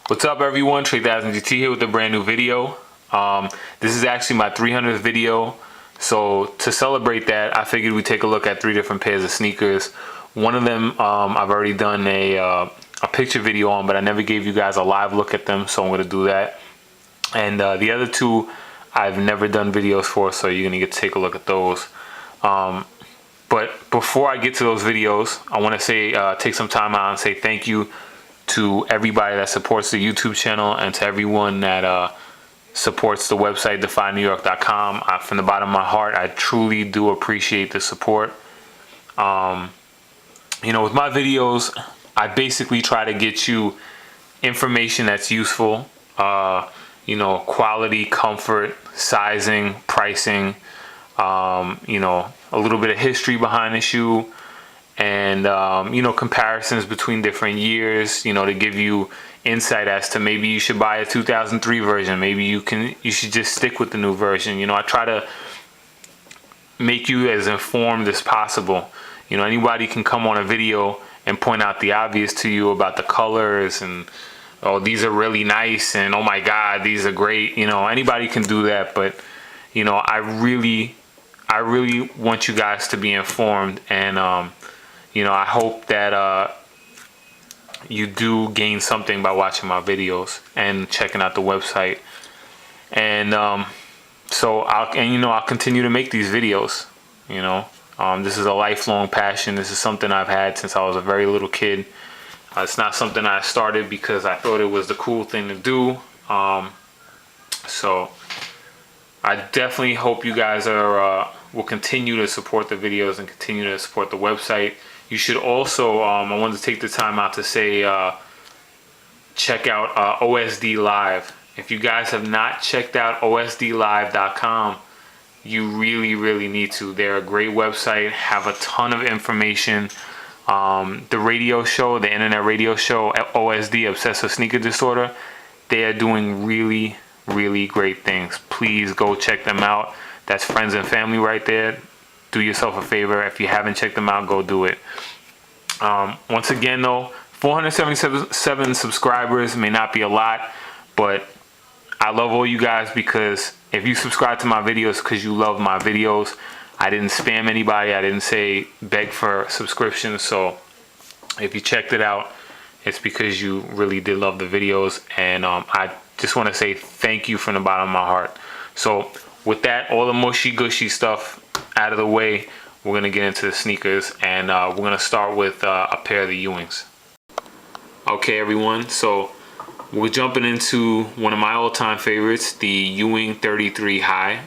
What's up everyone, Trethousandgt here with a brand new video. This is actually my 300th video. So to celebrate that, I figured we'd take a look at 3 different pairs of sneakers. One of them I've already done a picture video on, but I never gave you guys a live look at them, so I'm going to do that. And the other 2 I've never done videos for, so you're going to get to take a look at those. But before I get to those videos, I want to say take some time out and say thank you to everybody that supports the YouTube channel and to everyone that supports the website defynewyork.com. From the bottom of my heart, I truly do appreciate the support. You know, with my videos, I basically try to get you information that's useful. You know, quality, comfort, sizing, pricing, you know, a little bit of history behind the shoe, and you know, comparisons between different years, you know, to give you insight as to maybe you should buy a 2003 version, maybe you should just stick with the new version. You know, I try to make you as informed as possible. You know, anybody can come on a video and point out the obvious to you about the colors and, oh, these are really nice, and oh my god, these are great. You know, anybody can do that, but you know, I really want you guys to be informed, and you know, I hope that you do gain something by watching my videos and checking out the website. And so I'll continue to make these videos. You know, this is a lifelong passion. This is something I've had since I was a very little kid. It's not something I started because I thought it was the cool thing to do. So I definitely hope you guys will continue to support the videos and continue to support the website. You should also, I wanted to take the time out to say, check out OSD Live. If you guys have not checked out OSDlive.com, you really need to. They're a great website, have a ton of information. The radio show, the internet radio show, OSD, Obsessive Sneaker Disorder, they are doing really great things. Please go check them out. That's friends and family right there. Do yourself a favor. If you haven't checked them out, go do it. Once again though, 477 subscribers may not be a lot, but I love all you guys, because if you subscribe to my videos because you love my videos, I didn't spam anybody. I didn't say beg for subscriptions. So if you checked it out, it's because you really did love the videos, and I just want to say thank you from the bottom of my heart. So with that, all the mushy gushy stuff out of the way, we're going to get into the sneakers, and we're going to start with a pair of the Ewings. Okay everyone, so we're jumping into one of my all-time favorites, the Ewing 33 High.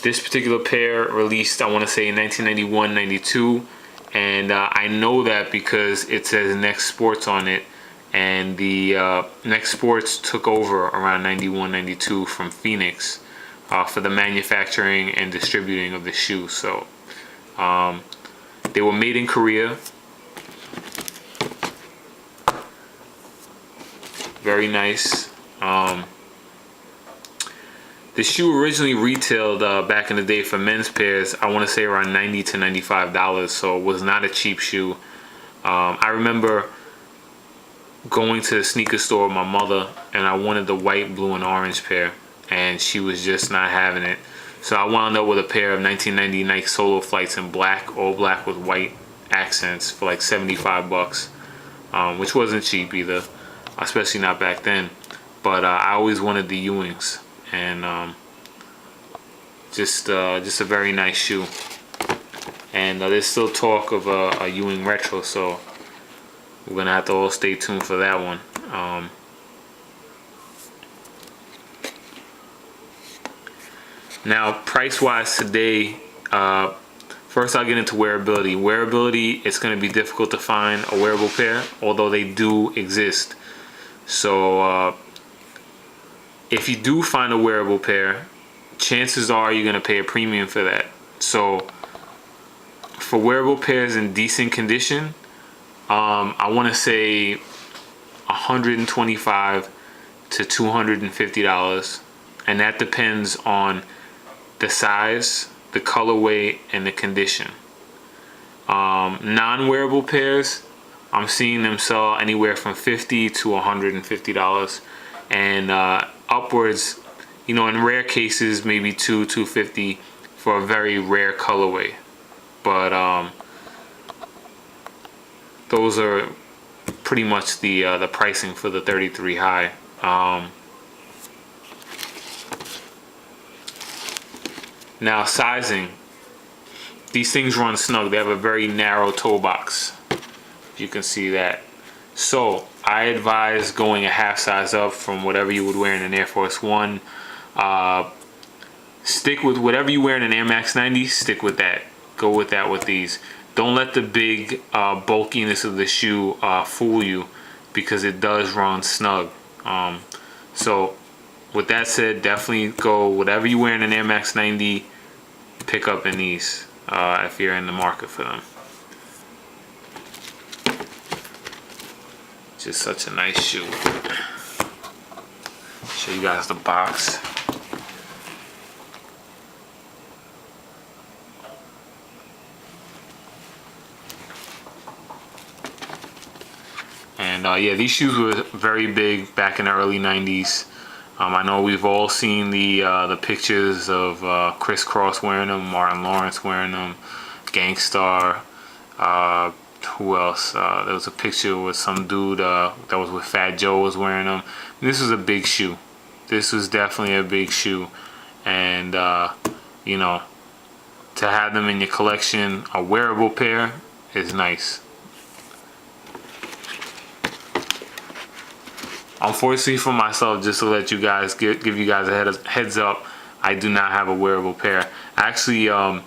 This particular pair released, I want to say, in 1991-92, and I know that because it says Next Sports on it, and the Next Sports took over around 91-92 from Phoenix for the manufacturing and distributing of the shoe. So they were made in Korea. Very nice. The shoe originally retailed back in the day for men's pairs, I want to say around $90 to $95, so it was not a cheap shoe. I remember going to the sneaker store with my mother, and I wanted the white, blue, and orange pair, and she was just not having it. So I wound up with a pair of 1990 Nike Solo Flights in black, all black with white accents, for like 75 bucks, which wasn't cheap either, especially not back then. But I always wanted the Ewings, and just a very nice shoe. And there's still talk of a Ewing retro, so we're gonna have to all stay tuned for that one. Now, price-wise today, first I'll get into wearability. Wearability, it's going to be difficult to find a wearable pair, although they do exist. So if you do find a wearable pair, chances are you're going to pay a premium for that. So for wearable pairs in decent condition, I want to say $125 to $250, and that depends on the size, the colorway, and the condition. Non-wearable pairs, I'm seeing them sell anywhere from $50 to $150, and upwards, you know, in rare cases, maybe $250 for a very rare colorway. But those are pretty much the pricing for the 33 high. Now sizing, these things run snug. They have a very narrow toe box. You can see that. So I advise going a half size up from whatever you would wear in an Air Force One. Stick with whatever you wear in an Air Max 90. Stick with that. Go with that with these. Don't let the big bulkiness of the shoe fool you, because it does run snug. So with that said, definitely go whatever you wear in an Air Max 90. Pick up in these if you're in the market for them. Just such a nice shoe. Show you guys the box. And yeah, these shoes were very big back in the early 90s. I know we've all seen the pictures of Chris Cross wearing them, Martin Lawrence wearing them, Gangstar. Who else? There was a picture with some dude that was with Fat Joe was wearing them. This was a big shoe. This was definitely a big shoe, and you know, to have them in your collection, a wearable pair, is nice. Unfortunately for myself, just to let you guys give you guys a heads up, I do not have a wearable pair. Actually, I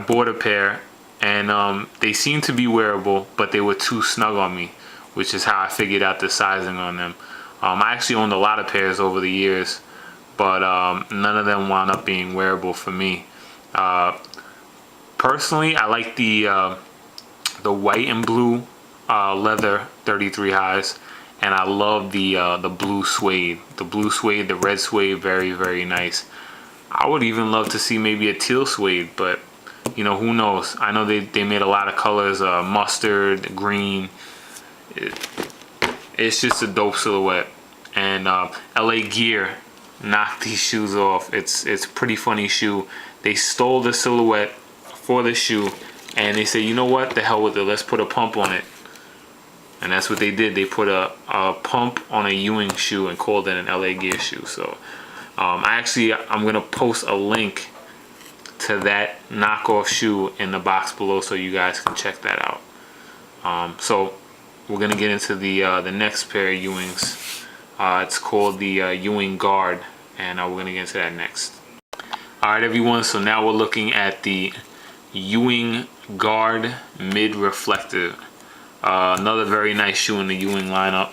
bought a pair, and they seemed to be wearable, but they were too snug on me, which is how I figured out the sizing on them. I actually owned a lot of pairs over the years, but none of them wound up being wearable for me. Personally, I like the white and blue leather 33 highs, and I love the blue suede. The blue suede, the red suede, very, very nice. I would even love to see maybe a teal suede, but you know, who knows? I know they made a lot of colors, mustard, green. It's just a dope silhouette. And LA Gear knocked these shoes off. It's a pretty funny shoe. They stole the silhouette for the shoe, and they said, you know what, the hell with it, let's put a pump on it. And that's what they did. They put a pump on a Ewing shoe and called it an LA Gear shoe. So I'm gonna post a link to that knockoff shoe in the box below, so you guys can check that out. So we're gonna get into the next pair of Ewings. It's called the Ewing Guard, and we're gonna get into that next. All right, everyone. So now we're looking at the Ewing Guard Mid Reflective. Another very nice shoe in the Ewing lineup.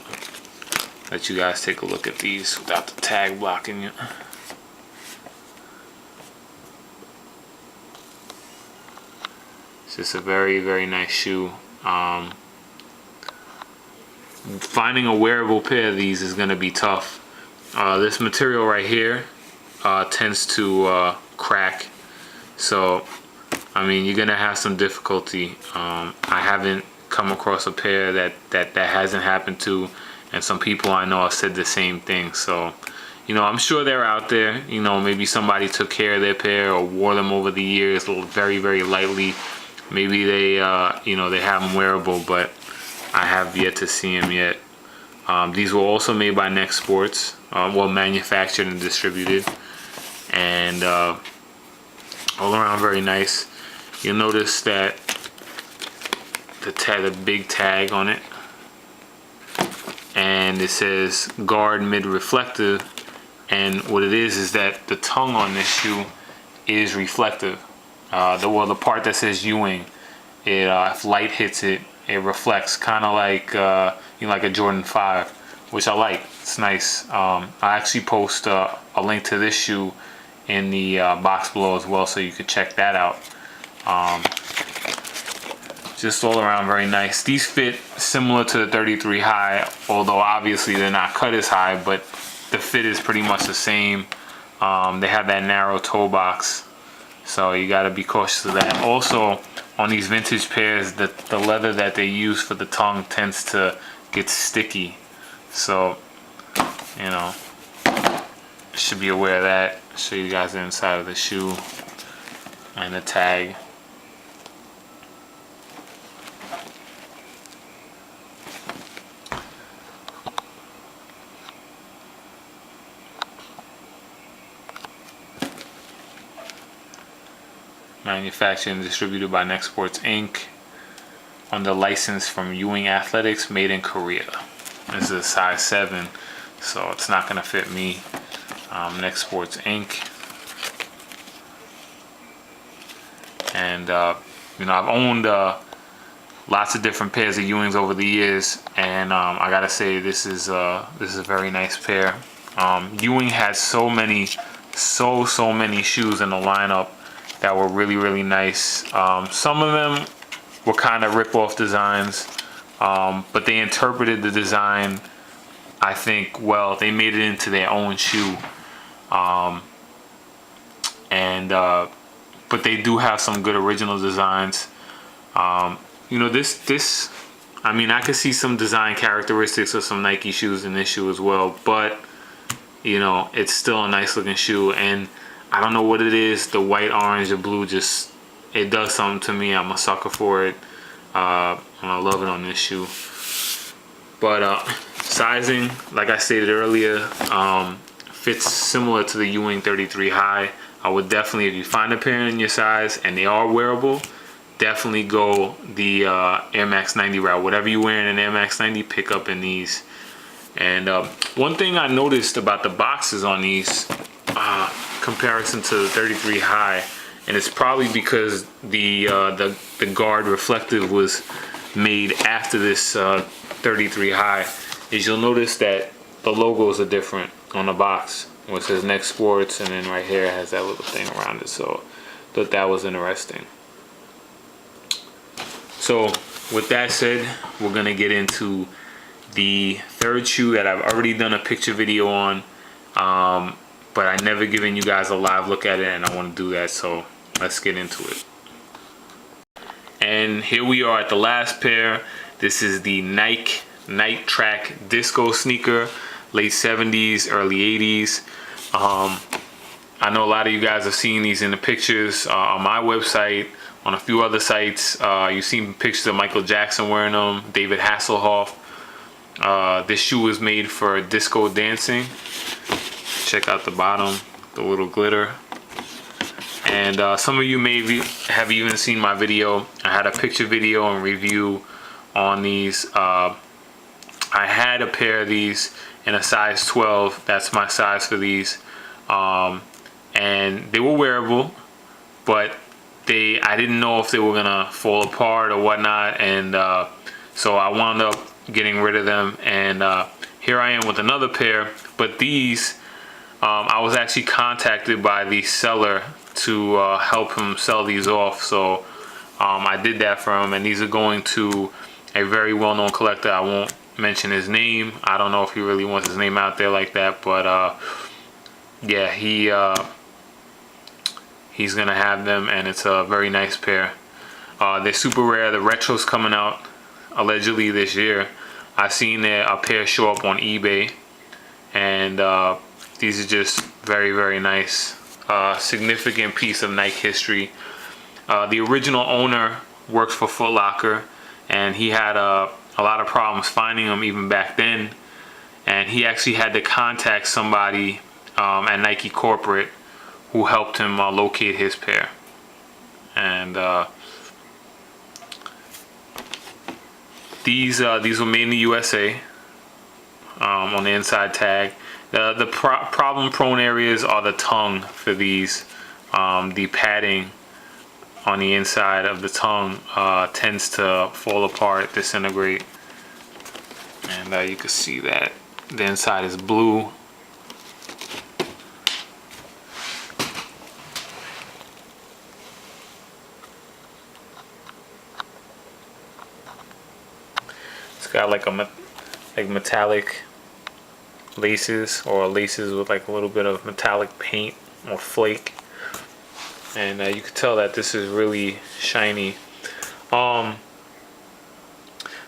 Let you guys take a look at these without the tag blocking you. It's just a very, very nice shoe. Finding a wearable pair of these is going to be tough. This material right here tends to crack, so I mean, you're gonna have some difficulty. I haven't come across a pair that hasn't happened to, and some people I know have said the same thing. So, you know, I'm sure they're out there. You know, maybe somebody took care of their pair or wore them over the years very, very lightly. Maybe they, you know, they have them wearable, but I have yet to see them yet. These were also made by Next Sports, well, manufactured and distributed, and all around very nice. You'll notice that the big tag on it, and it says Guard Mid Reflective, and what it is that the tongue on this shoe is reflective. The part that says Ewing, if light hits it, it reflects, kind of like you know, like a Jordan 5, which I like. It's nice. I actually post a link to this shoe in the box below as well, so you could check that out. Just all around very nice. These fit similar to the 33 high, although obviously they're not cut as high, but the fit is pretty much the same. They have that narrow toe box, so you got to be cautious of that. Also, on these vintage pairs, the leather that they use for the tongue tends to get sticky. So, you know, should be aware of that. Show you guys the inside of the shoe and the tag. Manufactured and distributed by Nextsports Inc. under license from Ewing Athletics, made in Korea. This is a size 7, so it's not gonna fit me. Nextsports Inc. And you know, I've owned lots of different pairs of Ewings over the years, and I gotta say this is a very nice pair. Ewing had so many shoes in the lineup that were really nice. Some of them were kind of rip-off designs, but they interpreted the design, I think, well. They made it into their own shoe, but they do have some good original designs. You know, this I mean, I could see some design characteristics of some Nike shoes in this shoe as well, but you know, it's still a nice looking shoe. And I don't know what it is, the white, orange, or blue, just, it does something to me. I'm a sucker for it. And I love it on this shoe. But sizing, like I stated earlier, fits similar to the Ewing 33 High. I would definitely, if you find a pair in your size and they are wearable, definitely go the Air Max 90 route. Whatever you're wearing in Air Max 90, pick up in these. And one thing I noticed about the boxes on these, comparison to the 33 High, and it's probably because the guard reflective was made after this 33 High, is you'll notice that the logos are different on the box, where it says Nextsports, and then right here it has that little thing around it. So I thought that was interesting. So with that said, we're gonna get into the third shoe that I've already done a picture video on, but I never given you guys a live look at it, and I want to do that, so let's get into it. And here we are at the last pair. This is the Nike Night Track Disco sneaker, late 70s, early 80s. I know a lot of you guys have seen these in the pictures on my website, on a few other sites. You've seen pictures of Michael Jackson wearing them, David Hasselhoff. This shoe was made for disco dancing. Check out the bottom, the little glitter. And some of you may have even seen my video. I had a picture video and review on these. I had a pair of these in a size 12. That's my size for these. And they were wearable, but I didn't know if they were gonna fall apart or whatnot, and so I wound up getting rid of them. And here I am with another pair, but these I was actually contacted by the seller to help him sell these off, so I did that for him, and these are going to a very well-known collector. I won't mention his name. I don't know if he really wants his name out there like that, but yeah, he's gonna have them, and it's a very nice pair. They're super rare. The retro's coming out allegedly this year. I've seen a pair show up on eBay, and these are just very nice. Significant piece of Nike history. The original owner works for Foot Locker, and he had a lot of problems finding them even back then, and he actually had to contact somebody at Nike corporate who helped him locate his pair. And these were made in the USA on the inside tag. The problem-prone areas are the tongue for these. The padding on the inside of the tongue tends to fall apart, disintegrate, and you can see that the inside is blue. It's got like metallic laces, or laces with like a little bit of metallic paint or flake, and you can tell that this is really shiny. The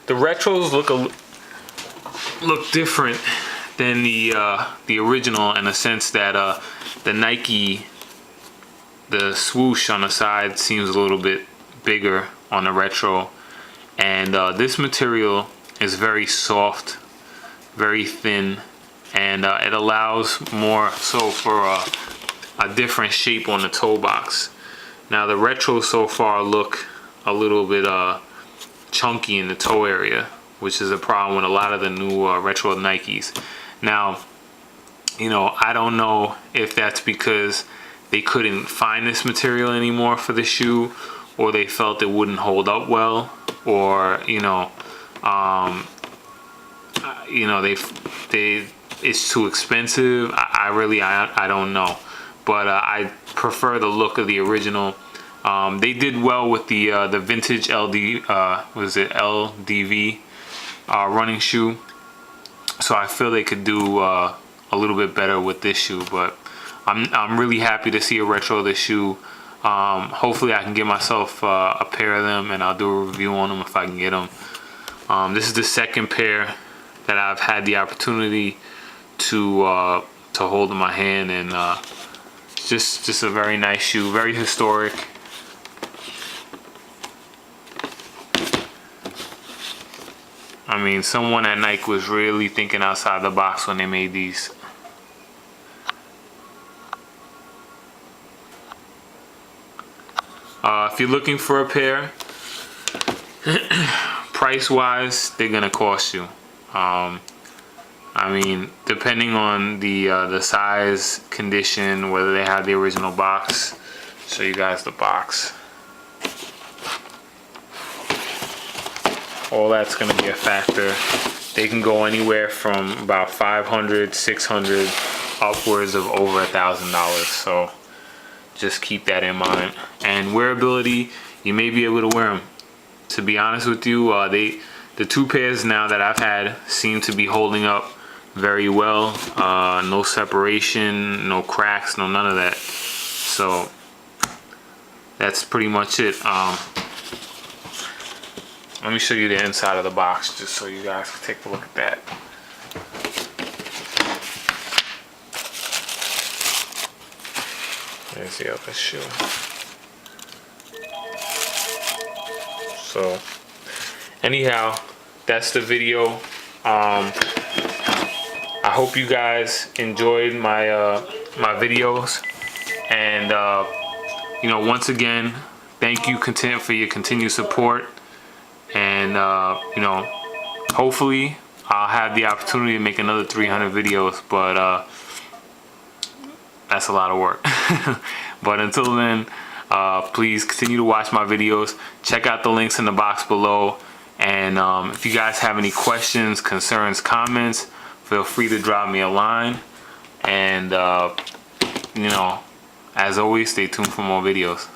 retros look different than the original in the sense that the Nike, the swoosh on the side seems a little bit bigger on the retro, and this material is very soft, very thin, and it allows more so for a different shape on the toe box. Now the retros so far look a little bit chunky in the toe area, which is a problem with a lot of the new retro Nikes. Now, you know, I don't know if that's because they couldn't find this material anymore for the shoe, or they felt it wouldn't hold up well, or they it's too expensive. I don't know, but I prefer the look of the original. They did well with the vintage LDV running shoe, so I feel they could do a little bit better with this shoe. But I'm really happy to see a retro of this shoe. Hopefully I can get myself a pair of them, and I'll do a review on them if I can get them. This is the second pair that I've had the opportunity to hold in my hand, and just a very nice shoe, very historic. I mean, someone at Nike was really thinking outside the box when they made these. If you're looking for a pair, price-wise, they're gonna cost you. I mean, depending on the size, condition, whether they have the original box. Show you guys the box. All that's going to be a factor. They can go anywhere from about $500, $600, upwards of over $1,000. So just keep that in mind. And wearability, you may be able to wear them. To be honest with you, the two pairs now that I've had seem to be holding up very well. No separation, no cracks, no none of that. So that's pretty much it. Let me show you the inside of the box just so you guys can take a look at that. There's the other shoe. So anyhow, that's the video. I hope you guys enjoyed my my videos, and you know, once again, thank you for your continued support. And you know, hopefully I'll have the opportunity to make another 300 videos, but that's a lot of work. But until then, please continue to watch my videos. Check out the links in the box below, and if you guys have any questions, concerns, comments, feel free to drop me a line. And you know, as always, stay tuned for more videos.